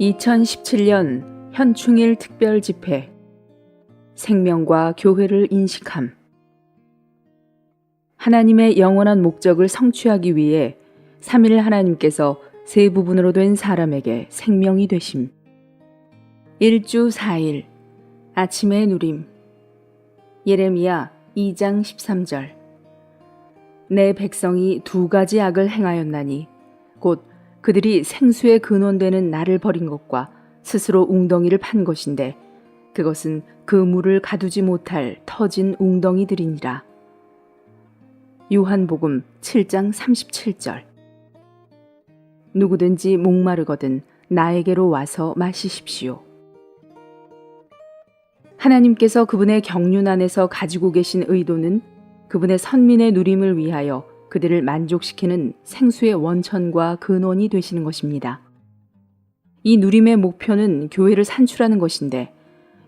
2017년 현충일 특별집회 생명과 교회를 인식함. 하나님의 영원한 목적을 성취하기 위해 삼일 하나님께서 세 부분으로 된 사람에게 생명이 되심. 1주 4일 아침의 누림. 예레미야 2장 13절. 내 백성이 두 가지 악을 행하였나니 곧 그들이 생수의 근원되는 나를 버린 것과 스스로 웅덩이를 판 것인데 그것은 그 물을 가두지 못할 터진 웅덩이들이니라. 요한복음 7장 37절. 누구든지 목마르거든 나에게로 와서 마시십시오. 하나님께서 그분의 경륜 안에서 가지고 계신 의도는 그분의 선민의 누림을 위하여 그들을 만족시키는 생수의 원천과 근원이 되시는 것입니다. 이 누림의 목표는 교회를 산출하는 것인데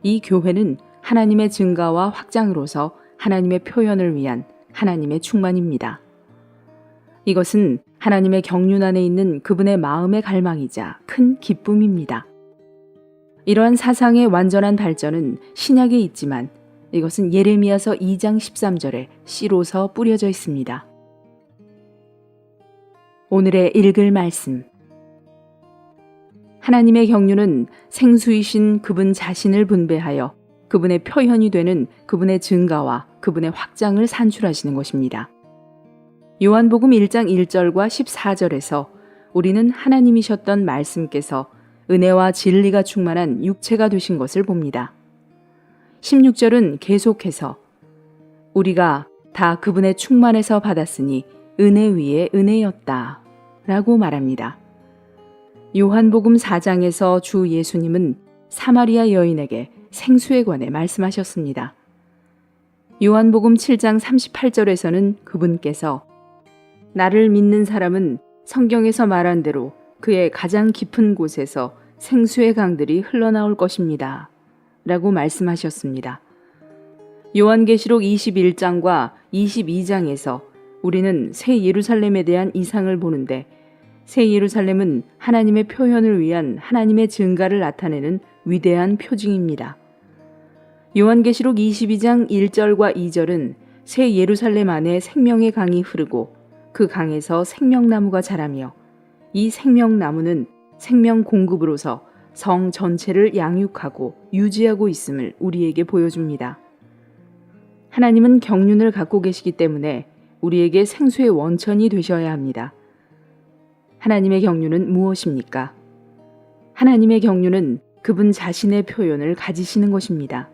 이 교회는 하나님의 증가와 확장으로서 하나님의 표현을 위한 하나님의 충만입니다. 이것은 하나님의 경륜 안에 있는 그분의 마음의 갈망이자 큰 기쁨입니다. 이러한 사상의 완전한 발전은 신약에 있지만 이것은 예레미야서 2장 13절에 씨로서 뿌려져 있습니다. 오늘의 읽을 말씀. 하나님의 경륜은 생수이신 그분 자신을 분배하여 그분의 표현이 되는 그분의 증가와 그분의 확장을 산출하시는 것입니다. 요한복음 1장 1절과 14절에서 우리는 하나님이셨던 말씀께서 은혜와 진리가 충만한 육체가 되신 것을 봅니다. 16절은 계속해서 우리가 다 그분의 충만에서 받았으니 은혜 위에 은혜였다 라고 말합니다. 요한복음 4장에서 주 예수님은 사마리아 여인에게 생수에 관해 말씀하셨습니다. 요한복음 7장 38절에서는 그분께서 나를 믿는 사람은 성경에서 말한 대로 그의 가장 깊은 곳에서 생수의 강들이 흘러나올 것입니다 라고 말씀하셨습니다. 요한계시록 21장과 22장에서 우리는 새 예루살렘에 대한 이상을 보는데 새 예루살렘은 하나님의 표현을 위한 하나님의 증가를 나타내는 위대한 표징입니다. 요한계시록 22장 1절과 2절은 새 예루살렘 안에 생명의 강이 흐르고 그 강에서 생명나무가 자라며 이 생명나무는 생명 공급으로서 성 전체를 양육하고 유지하고 있음을 우리에게 보여줍니다. 하나님은 경륜을 갖고 계시기 때문에 우리에게 생수의 원천이 되셔야 합니다. 하나님의 경륜은 무엇입니까? 하나님의 경륜은 그분 자신의 표현을 가지시는 것입니다.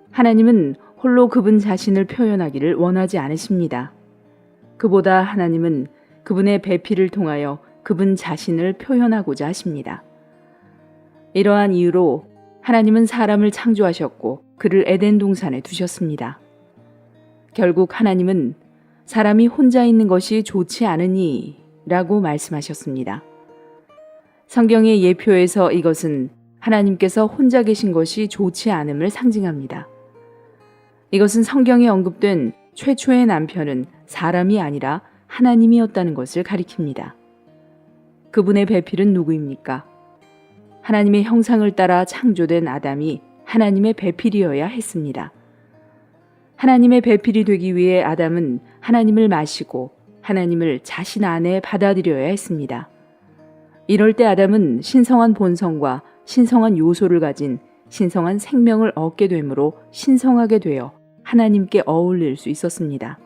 하나님은 홀로 그분 자신을 표현하기를 원하지 않으십니다. 그보다 하나님은 그분의 배필을 통하여 그분 자신을 표현하고자 하십니다. 이러한 이유로 하나님은 사람을 창조하셨고 그를 에덴 동산에 두셨습니다. 결국 하나님은 사람이 혼자 있는 것이 좋지 않으니 라고 말씀하셨습니다. 성경의 예표에서 이것은 하나님께서 혼자 계신 것이 좋지 않음을 상징합니다. 이것은 성경에 언급된 최초의 남편은 사람이 아니라 하나님이었다는 것을 가리킵니다. 그분의 배필은 누구입니까? 하나님의 형상을 따라 창조된 아담이 하나님의 배필이어야 했습니다. 하나님의 배필이 되기 위해 아담은 하나님을 마시고 하나님을 자신 안에 받아들여야 했습니다. 이럴 때 아담은 신성한 본성과 신성한 요소를 가진 신성한 생명을 얻게 되므로 신성하게 되어 하나님께 어울릴 수 있었습니다.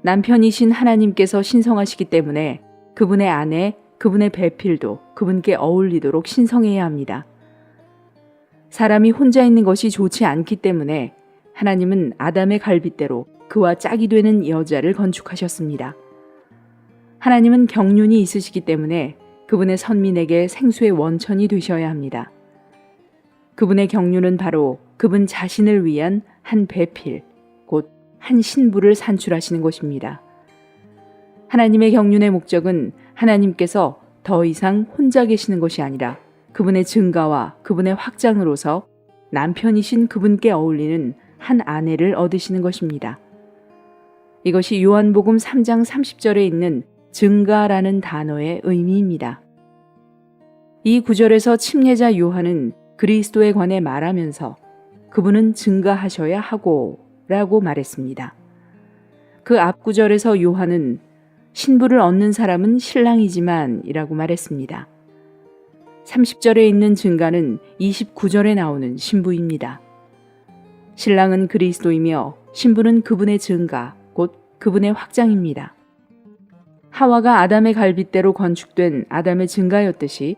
남편이신 하나님께서 신성하시기 때문에 그분의 아내, 그분의 배필도 그분께 어울리도록 신성해야 합니다. 사람이 혼자 있는 것이 좋지 않기 때문에 하나님은 아담의 갈빗대로 그와 짝이 되는 여자를 건축하셨습니다. 하나님은 경륜이 있으시기 때문에 그분의 선민에게 생수의 원천이 되셔야 합니다. 그분의 경륜은 바로 그분 자신을 위한 한 배필, 곧 한 신부를 산출하시는 것입니다. 하나님의 경륜의 목적은 하나님께서 더 이상 혼자 계시는 것이 아니라 그분의 증가와 그분의 확장으로서 남편이신 그분께 어울리는 한 아내를 얻으시는 것입니다. 이것이 요한복음 3장 30절에 있는 증가라는 단어의 의미입니다. 이 구절에서 침례자 요한은 그리스도에 관해 말하면서 그분은 증가하셔야 하고 라고 말했습니다. 그 앞 구절에서 요한은 신부를 얻는 사람은 신랑이지만 이라고 말했습니다. 30절에 있는 증가는 29절에 나오는 신부입니다. 신랑은 그리스도이며 신부는 그분의 증가, 곧 그분의 확장입니다. 하와가 아담의 갈빗대로 건축된 아담의 증가였듯이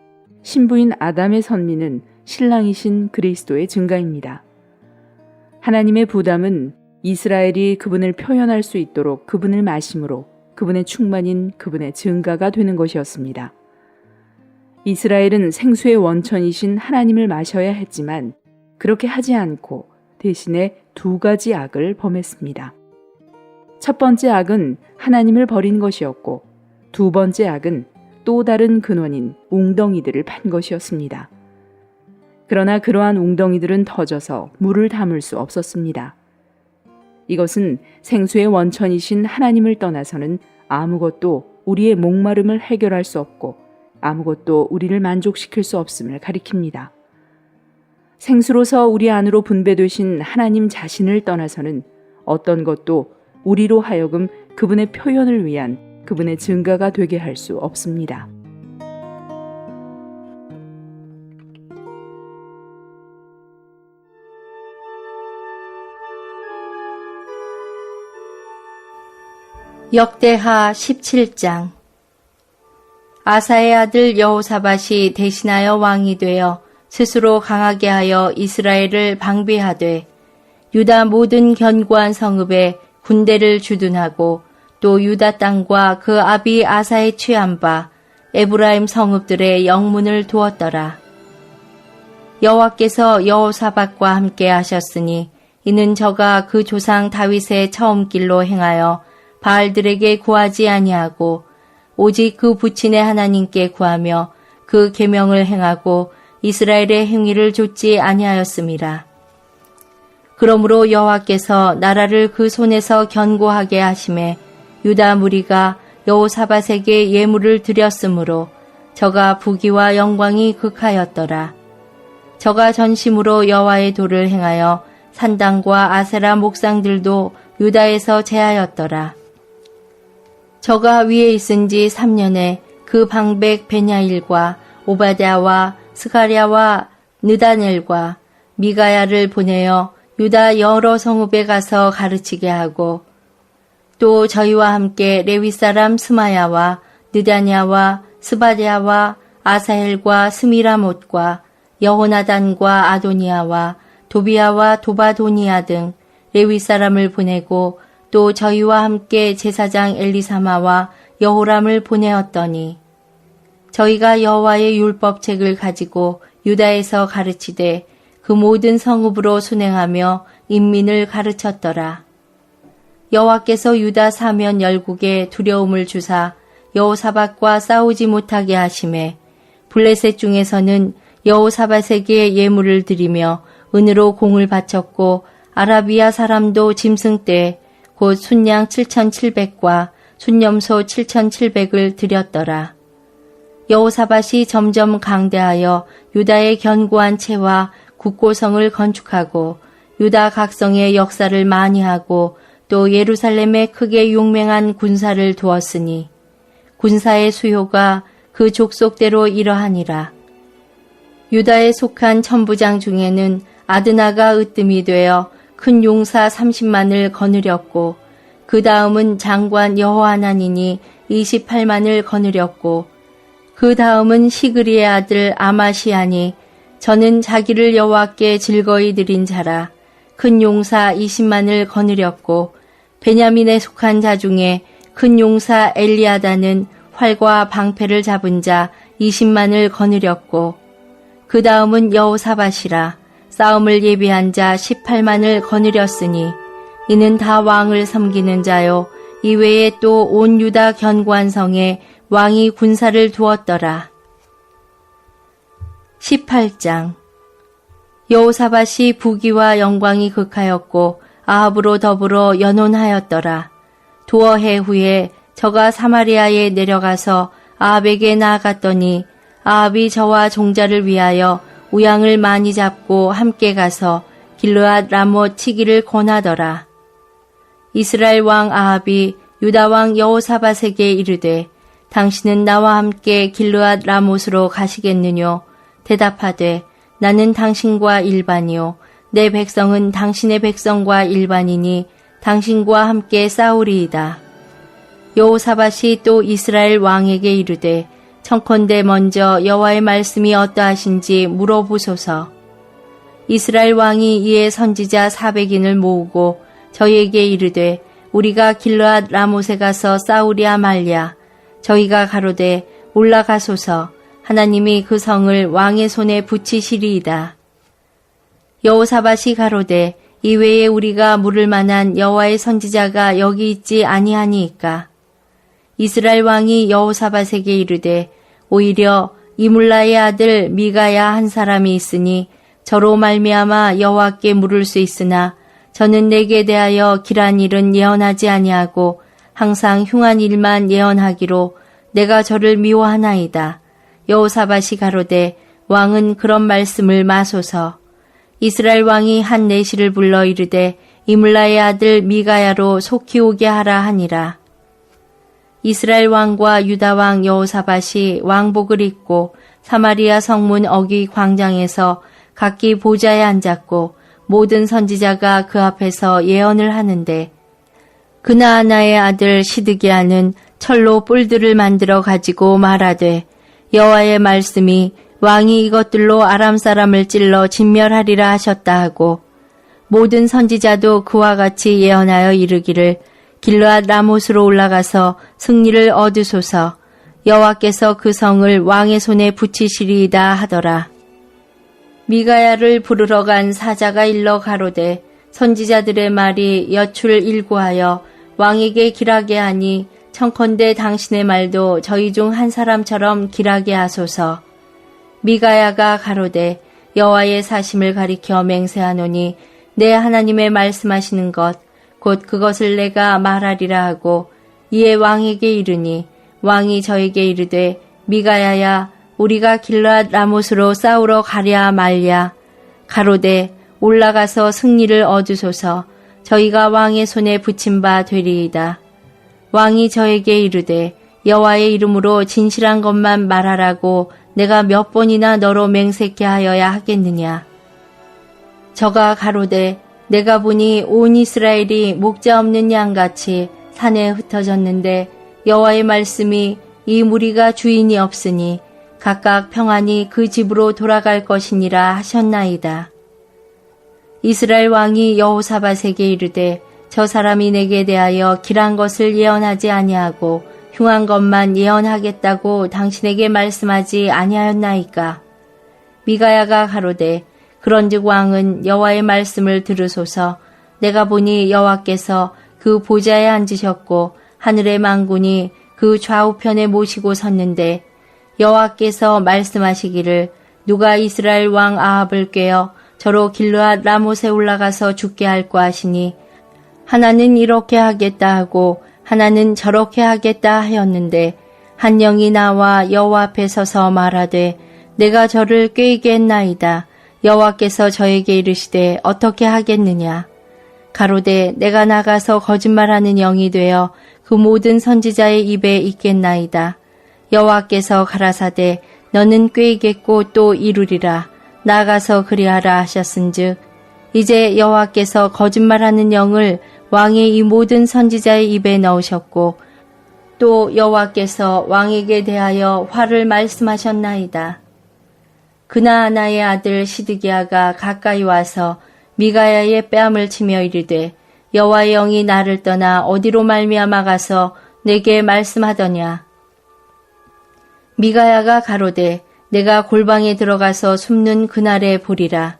신부인 아담의 선미는 신랑이신 그리스도의 증가입니다. 하나님의 부담은 이스라엘이 그분을 표현할 수 있도록 그분을 마심으로 그분의 충만인 그분의 증가가 되는 것이었습니다. 이스라엘은 생수의 원천이신 하나님을 마셔야 했지만 그렇게 하지 않고 대신에 두 가지 악을 범했습니다. 첫 번째 악은 하나님을 버린 것이었고 두 번째 악은 또 다른 근원인 웅덩이들을 판 것이었습니다. 그러나 그러한 웅덩이들은 터져서 물을 담을 수 없었습니다. 이것은 생수의 원천이신 하나님을 떠나서는 아무것도 우리의 목마름을 해결할 수 없고 아무것도 우리를 만족시킬 수 없음을 가리킵니다. 생수로서 우리 안으로 분배되신 하나님 자신을 떠나서는 어떤 것도 우리로 하여금 그분의 표현을 위한 그분의 증가가 되게 할 수 없습니다. 역대하 17장. 아사의 아들 여호사밧이 대신하여 왕이 되어 스스로 강하게 하여 이스라엘을 방비하되 유다 모든 견고한 성읍에 군대를 주둔하고 또 유다 땅과 그 아비 아사의 취한 바 에브라임 성읍들의 영문을 두었더라. 여호와께서 여호사밧과 함께 하셨으니 이는 저가 그 조상 다윗의 처음 길로 행하여 바알들에게 구하지 아니하고 오직 그 부친의 하나님께 구하며 그 계명을 행하고 이스라엘의 행위를 좇지 아니하였음이라. 그러므로 여호와께서 나라를 그 손에서 견고하게 하심에 유다 무리가 여호사밧에게 예물을 드렸으므로 저가 부귀와 영광이 극하였더라. 저가 전심으로 여호와의 도를 행하여 산당과 아세라 목상들도 유다에서 제하였더라. 저가 위에 있은 지 3년에 그 방백 베냐일과 오바댜와 스가랴와 느다넬과 미가야를 보내어 유다 여러 성읍에 가서 가르치게 하고 또 저희와 함께 레위 사람 스마야와 느다냐와 스바랴와 아사헬과 스미라못과 여호나단과 아도니아와 도비아와 도바도니아 등 레위 사람을 보내고 또 저희와 함께 제사장 엘리사마와 여호람을 보내었더니 저희가 여호와의 율법책을 가지고 유다에서 가르치되 그 모든 성읍으로 순행하며 인민을 가르쳤더라. 여호와께서 유다 사면 열국에 두려움을 주사 여호사밧과 싸우지 못하게 하심에 블레셋 중에서는 여호사밧에게 예물을 드리며 은으로 공을 바쳤고 아라비아 사람도 짐승떼 곧 순양 7,700과 순염소 7,700을 드렸더라. 여호사밧이 점점 강대하여 유다의 견고한 채와 국고성을 건축하고 유다 각성의 역사를 많이 하고 또 예루살렘에 크게 용맹한 군사를 두었으니 군사의 수요가 그 족속대로 이러하니라. 유다에 속한 천부장 중에는 아드나가 으뜸이 되어 큰 용사 30만을 거느렸고 그 다음은 장관 여호하나니니 28만을 거느렸고 그 다음은 시그리의 아들 아마시아니 저는 자기를 여호와께 즐거이 드린 자라 큰 용사 20만을 거느렸고 베냐민에 속한 자 중에 큰 용사 엘리아다는 활과 방패를 잡은 자 20만을 거느렸고 그 다음은 여호사밧이라 싸움을 예비한 자 18만을 거느렸으니 이는 다 왕을 섬기는 자요 이외에 또 온 유다 견고한 성에 왕이 군사를 두었더라. 18장. 여호사밧이 부귀와 영광이 극하였고 아합으로 더불어 연혼하였더라. 두어 해 후에 저가 사마리아에 내려가서 아합에게 나아갔더니 아합이 저와 종자를 위하여 우양을 많이 잡고 함께 가서 길르앗 라못 치기를 권하더라. 이스라엘 왕 아합이 유다 왕 여호사밧에게 이르되 당신은 나와 함께 길르앗 라못으로 가시겠느뇨? 대답하되 나는 당신과 일반이요 내 백성은 당신의 백성과 일반이니 당신과 함께 싸우리이다. 여호사밧이 또 이스라엘 왕에게 이르되 청컨대 먼저 여호와의 말씀이 어떠하신지 물어보소서. 이스라엘 왕이 이에 선지자 400인을 모으고 저희에게 이르되 우리가 길르앗 라못에 가서 싸우랴 말랴. 저희가 가로되 올라가소서. 하나님이 그 성을 왕의 손에 붙이시리이다. 여호사밧이 가로되 이외에 우리가 물을 만한 여호와의 선지자가 여기 있지 아니하니이까. 이스라엘 왕이 여호사밧에게 이르되 오히려 이물라의 아들 미가야 한 사람이 있으니 저로 말미암아 여호와께 물을 수 있으나 저는 내게 대하여 길한 일은 예언하지 아니하고 항상 흉한 일만 예언하기로 내가 저를 미워하나이다. 여호사밧이 가로되 왕은 그런 말씀을 마소서. 이스라엘 왕이 한 내시를 불러 이르되 이물라의 아들 미가야로 속히 오게 하라 하니라. 이스라엘 왕과 유다 왕 여호사밧이 왕복을 입고 사마리아 성문 어귀 광장에서 각기 보좌에 앉았고 모든 선지자가 그 앞에서 예언을 하는데 그나아나의 아들 시드기야는 철로 뿔들을 만들어 가지고 말하되 여호와의 말씀이 왕이 이것들로 아람 사람을 찔러 진멸하리라 하셨다 하고 모든 선지자도 그와 같이 예언하여 이르기를 길르앗 라못으로 올라가서 승리를 얻으소서. 여호와께서 그 성을 왕의 손에 붙이시리이다 하더라. 미가야를 부르러 간 사자가 일러 가로되 선지자들의 말이 여출 일구하여 왕에게 길하게 하니 청컨대 당신의 말도 저희 중 한 사람처럼 길하게 하소서. 미가야가 가로되 여호와의 사심을 가리켜 맹세하노니 내 하나님의 말씀하시는 것 곧 그것을 내가 말하리라 하고 이에 왕에게 이르니 왕이 저에게 이르되 미가야야 우리가 길르앗 라못으로 싸우러 가랴 말랴. 가로되 올라가서 승리를 얻으소서. 저희가 왕의 손에 붙임 바 되리이다. 왕이 저에게 이르되 여호와의 이름으로 진실한 것만 말하라고 내가 몇 번이나 너로 맹세케 하여야 하겠느냐. 저가 가로되 내가 보니 온 이스라엘이 목자 없는 양같이 산에 흩어졌는데 여호와의 말씀이 이 무리가 주인이 없으니 각각 평안히 그 집으로 돌아갈 것이니라 하셨나이다. 이스라엘 왕이 여호사밧에게 이르되 저 사람이 내게 대하여 길한 것을 예언하지 아니하고 흉한 것만 예언하겠다고 당신에게 말씀하지 아니하였나이까. 미가야가 가로되 그런즉 왕은 여호와의 말씀을 들으소서. 내가 보니 여호와께서 그 보좌에 앉으셨고 하늘의 만군이 그 좌우편에 모시고 섰는데 여호와께서 말씀하시기를 누가 이스라엘 왕 아합을 꾀어 저로 길르앗 라못에 올라가서 죽게 할까 하시니 하나는 이렇게 하겠다 하고 하나는 저렇게 하겠다 하였는데 한 영이 나와 여호와 앞에 서서 말하되 내가 저를 꾀이게 했나이다. 여호와께서 저에게 이르시되 어떻게 하겠느냐. 가로되 내가 나가서 거짓말하는 영이 되어 그 모든 선지자의 입에 있겠나이다. 여호와께서 가라사대 너는 꾀이겠고 또 이루리라. 나가서 그리하라 하셨은즉 이제 여호와께서 거짓말하는 영을 왕의 이 모든 선지자의 입에 넣으셨고 또 여호와께서 왕에게 대하여 화를 말씀하셨나이다. 그나아나의 아들 시드기야가 가까이 와서 미가야의 뺨을 치며 이르되 여호와의 영이 나를 떠나 어디로 말미암아 가서 내게 말씀하더냐. 미가야가 가로되 내가 골방에 들어가서 숨는 그날에 보리라.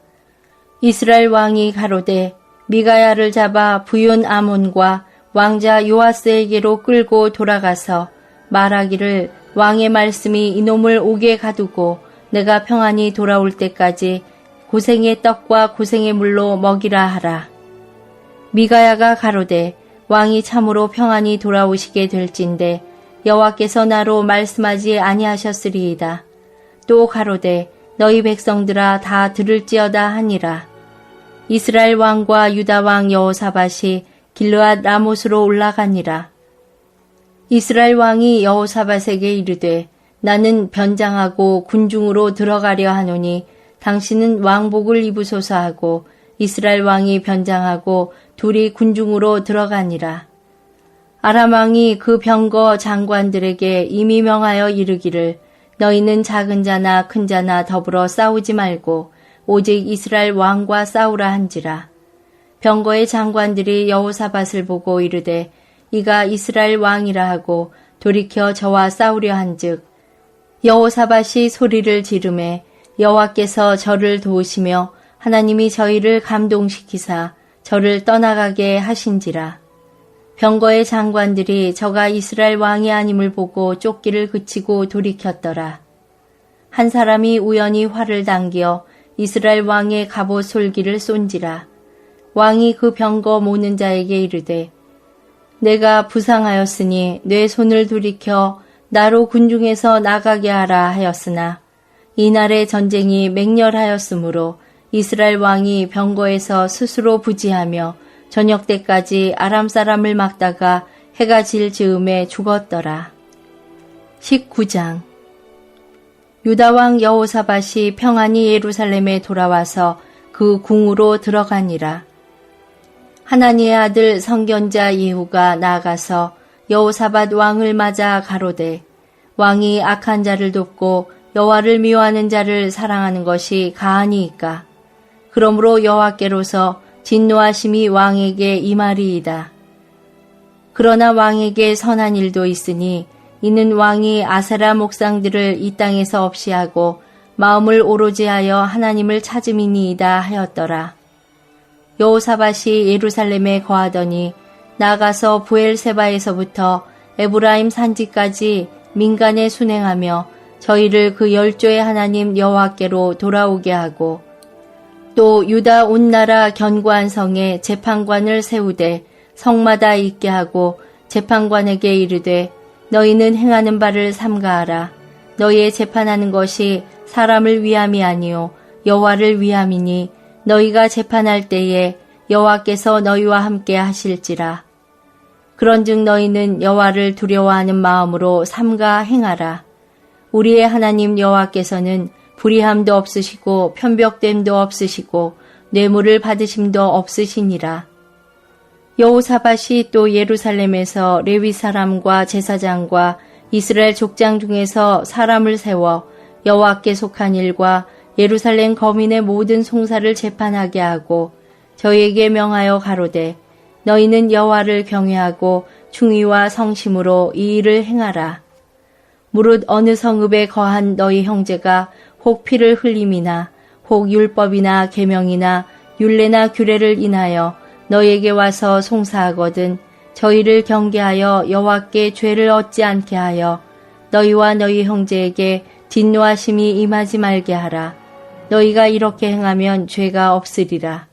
이스라엘 왕이 가로되 미가야를 잡아 부윤 아몬과 왕자 요아스에게로 끌고 돌아가서 말하기를 왕의 말씀이 이놈을 옥에 가두고 내가 평안히 돌아올 때까지 고생의 떡과 고생의 물로 먹이라 하라. 미가야가 가로되 왕이 참으로 평안히 돌아오시게 될진데 여호와께서 나로 말씀하지 아니하셨으리이다. 또 가로되 너희 백성들아 다 들을지어다 하니라. 이스라엘 왕과 유다 왕 여호사밧이 길르앗 라못으로 올라가니라. 이스라엘 왕이 여호사밧에게 이르되 나는 변장하고 군중으로 들어가려 하노니 당신은 왕복을 입으소서 하고 이스라엘 왕이 변장하고 둘이 군중으로 들어가니라. 아람 왕이 그 병거 장관들에게 이미 명하여 이르기를 너희는 작은 자나 큰 자나 더불어 싸우지 말고 오직 이스라엘 왕과 싸우라 한지라. 병거의 장관들이 여호사밧을 보고 이르되 이가 이스라엘 왕이라 하고 돌이켜 저와 싸우려 한즉 여호사밧이 소리를 지르매 여호와께서 저를 도우시며 하나님이 저희를 감동시키사 저를 떠나가게 하신지라. 병거의 장관들이 저가 이스라엘 왕이 아님을 보고 쫓기를 그치고 돌이켰더라. 한 사람이 우연히 활을 당겨 이스라엘 왕의 갑옷 솔기를 쏜지라. 왕이 그 병거 모는 자에게 이르되 내가 부상하였으니 내 손을 돌이켜 나로 군중에서 나가게 하라 하였으나 이날의 전쟁이 맹렬하였으므로 이스라엘 왕이 병거에서 스스로 부지하며 저녁 때까지 아람 사람을 막다가 해가 질 즈음에 죽었더라. 19장 유다 왕 여호사밧이 평안히 예루살렘에 돌아와서 그 궁으로 들어가니라. 하나니의 아들 선견자 예후가 나아가서 여호사밧 왕을 맞아 가로되 왕이 악한 자를 돕고 여호와를 미워하는 자를 사랑하는 것이 가하니이까. 그러므로 여호와께로서 진노하심이 왕에게 임하리이다. 그러나 왕에게 선한 일도 있으니 이는 왕이 아세라 목상들을 이 땅에서 없이 하고 마음을 오로지 하여 하나님을 찾음이니이다 하였더라. 여호사밧이 예루살렘에 거하더니 나아가서 부엘세바에서부터 에브라임 산지까지 민간에 순행하며 저희를 그 열조의 하나님 여호와께로 돌아오게 하고 또 유다 온 나라 견고한 성에 재판관을 세우되 성마다 있게 하고 재판관에게 이르되 너희는 행하는 바를 삼가하라. 너희의 재판하는 것이 사람을 위함이 아니요 여호와를 위함이니 너희가 재판할 때에 여호와께서 너희와 함께 하실지라. 그런즉 너희는 여호와를 두려워하는 마음으로 삼가 행하라. 우리의 하나님 여호와께서는 불의함도 없으시고 편벽됨도 없으시고 뇌물을 받으심도 없으시니라. 여호사밧이 또 예루살렘에서 레위 사람과 제사장과 이스라엘 족장 중에서 사람을 세워 여호와께 속한 일과 예루살렘 거민의 모든 송사를 재판하게 하고 저희에게 명하여 가로되 너희는 여호와를 경외하고 충의와 성심으로 이 일을 행하라. 무릇 어느 성읍에 거한 너희 형제가 혹 피를 흘림이나 혹 율법이나 계명이나 율례나 규례를 인하여 너희에게 와서 송사하거든 저희를 경계하여 여호와께 죄를 얻지 않게 하여 너희와 너희 형제에게 진노하심이 임하지 말게 하라. 너희가 이렇게 행하면 죄가 없으리라.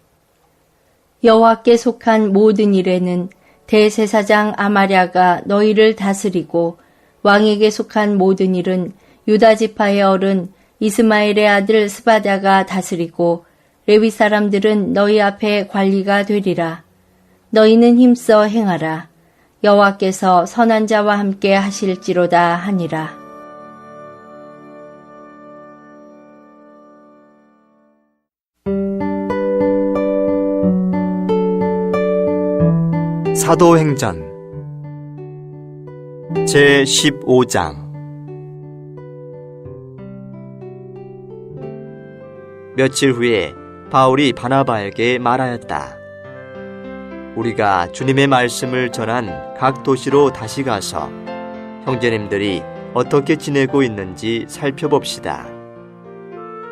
여호와께 속한 모든 일에는 대제사장 아마랴가 너희를 다스리고 왕에게 속한 모든 일은 유다 지파의 어른 이스마엘의 아들 스바다가 다스리고 레위 사람들은 너희 앞에 관리가 되리라. 너희는 힘써 행하라. 여호와께서 선한 자와 함께 하실지로다 하니라. 사도행전 제15장 며칠 후에 바울이 바나바에게 말하였다. 우리가 주님의 말씀을 전한 각 도시로 다시 가서 형제님들이 어떻게 지내고 있는지 살펴봅시다.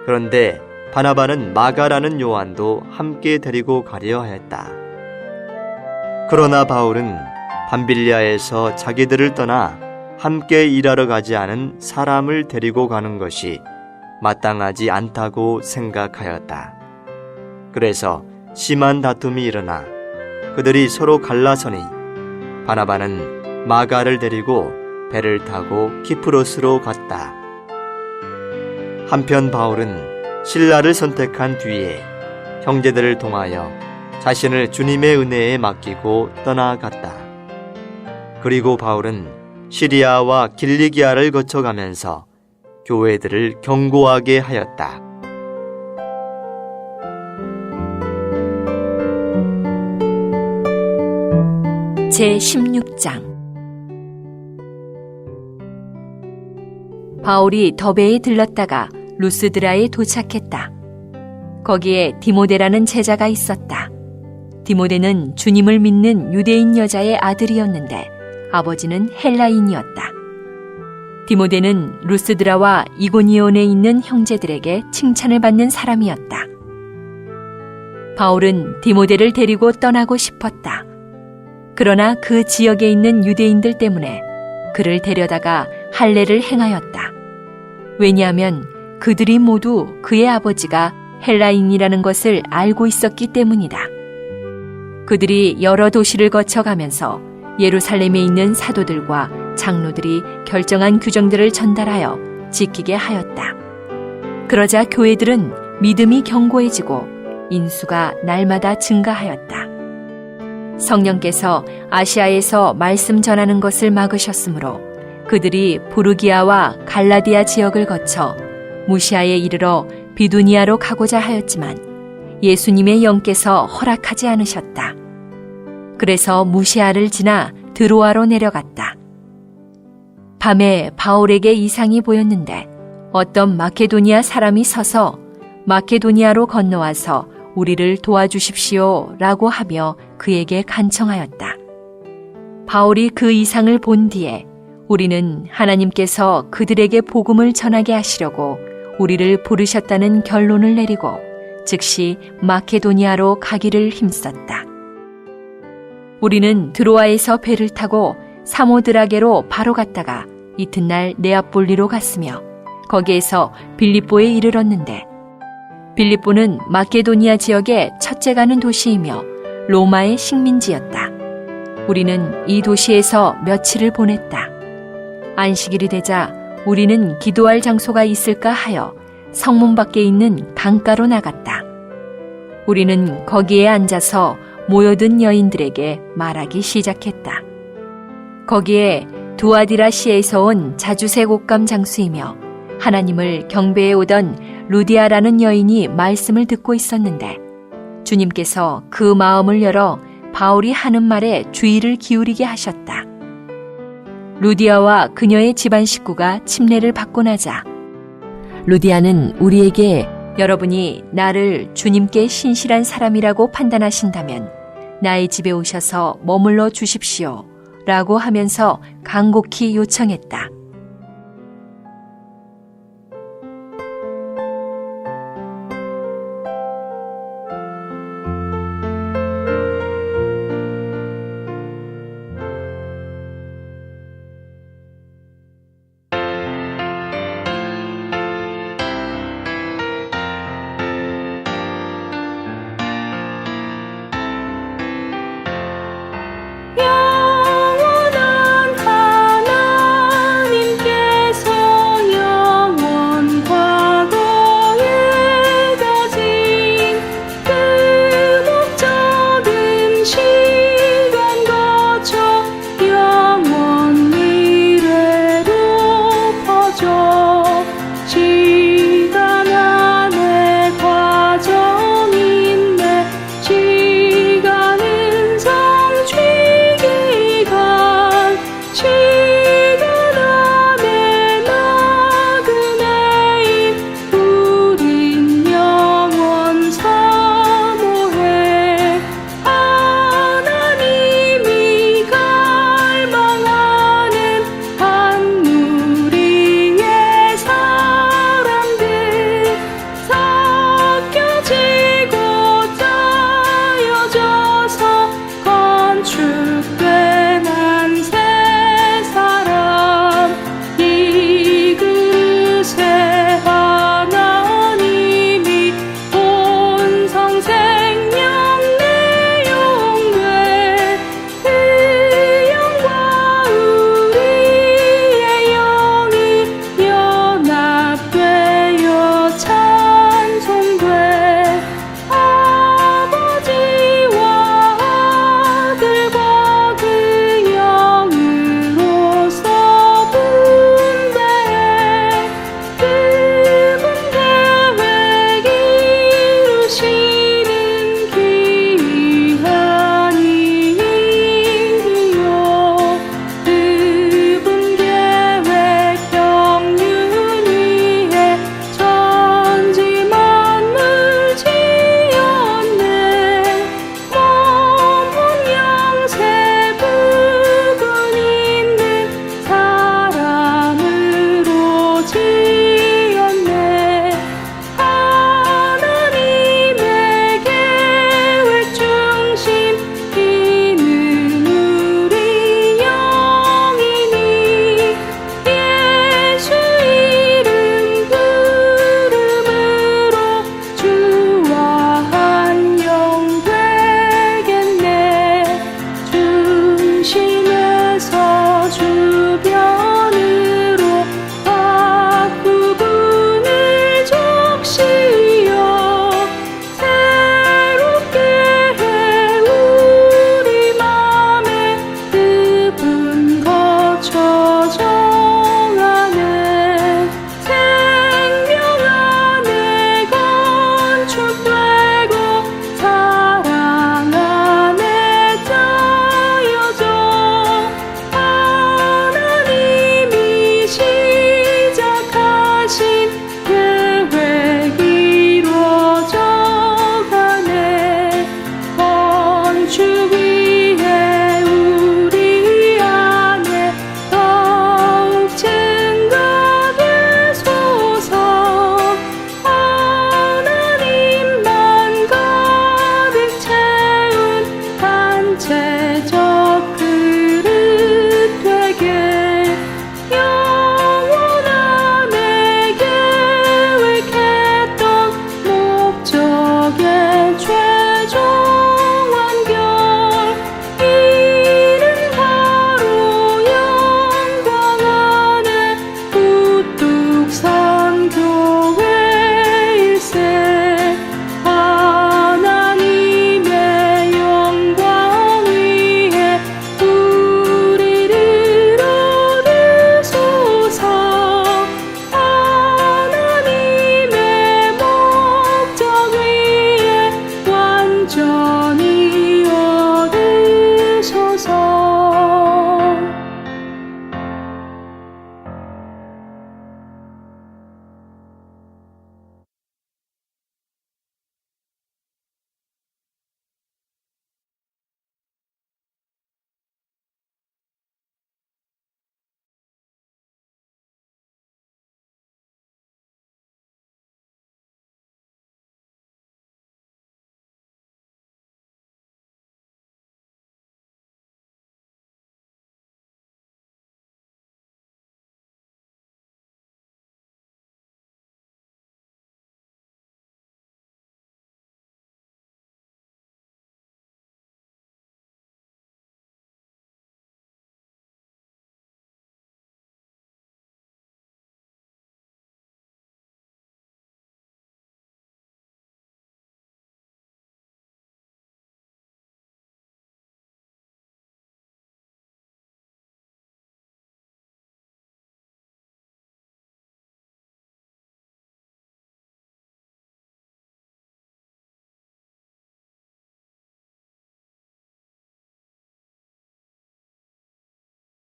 그런데 바나바는 마가라는 요한도 함께 데리고 가려 하였다. 그러나 바울은 밤빌리아에서 자기들을 떠나 함께 일하러 가지 않은 사람을 데리고 가는 것이 마땅하지 않다고 생각하였다. 그래서 심한 다툼이 일어나 그들이 서로 갈라서니 바나바는 마가를 데리고 배를 타고 키프로스로 갔다. 한편 바울은 신라를 선택한 뒤에 형제들을 통하여 자신을 주님의 은혜에 맡기고 떠나갔다. 그리고 바울은 시리아와 길리기아를 거쳐가면서 교회들을 경고하게 하였다. 제16장 바울이 더베에 들렀다가 루스드라에 도착했다. 거기에 디모데라는 제자가 있었다. 디모데는 주님을 믿는 유대인 여자의 아들이었는데 아버지는 헬라인이었다. 디모데는 루스드라와 이고니온에 있는 형제들에게 칭찬을 받는 사람이었다. 바울은 디모데를 데리고 떠나고 싶었다. 그러나 그 지역에 있는 유대인들 때문에 그를 데려다가 할례를 행하였다. 왜냐하면 그들이 모두 그의 아버지가 헬라인이라는 것을 알고 있었기 때문이다. 그들이 여러 도시를 거쳐가면서 예루살렘에 있는 사도들과 장로들이 결정한 규정들을 전달하여 지키게 하였다. 그러자 교회들은 믿음이 견고해지고 인수가 날마다 증가하였다. 성령께서 아시아에서 말씀 전하는 것을 막으셨으므로 그들이 부르기아와 갈라디아 지역을 거쳐 무시아에 이르러 비두니아로 가고자 하였지만 예수님의 영께서 허락하지 않으셨다. 그래서 무시아를 지나 드로아로 내려갔다. 밤에 바울에게 이상이 보였는데 어떤 마케도니아 사람이 서서 마케도니아로 건너와서 우리를 도와주십시오 라고 하며 그에게 간청하였다. 바울이 그 이상을 본 뒤에 우리는 하나님께서 그들에게 복음을 전하게 하시려고 우리를 부르셨다는 결론을 내리고 즉시 마케도니아로 가기를 힘썼다. 우리는 드로아에서 배를 타고 사모드라게로 바로 갔다가 이튿날 네아폴리로 갔으며 거기에서 빌립보에 이르렀는데 빌립보는 마케도니아 지역의 첫째 가는 도시이며 로마의 식민지였다. 우리는 이 도시에서 며칠을 보냈다. 안식일이 되자 우리는 기도할 장소가 있을까 하여 성문 밖에 있는 강가로 나갔다. 우리는 거기에 앉아서 모여든 여인들에게 말하기 시작했다. 거기에 두아디라시에서 온 자주색 옷감 장수이며 하나님을 경배해 오던 루디아라는 여인이 말씀을 듣고 있었는데 주님께서 그 마음을 열어 바울이 하는 말에 주의를 기울이게 하셨다. 루디아와 그녀의 집안 식구가 침례를 받고 나자 루디아는 우리에게 여러분이 나를 주님께 신실한 사람이라고 판단하신다면 나의 집에 오셔서 머물러 주십시오 라고 하면서 간곡히 요청했다.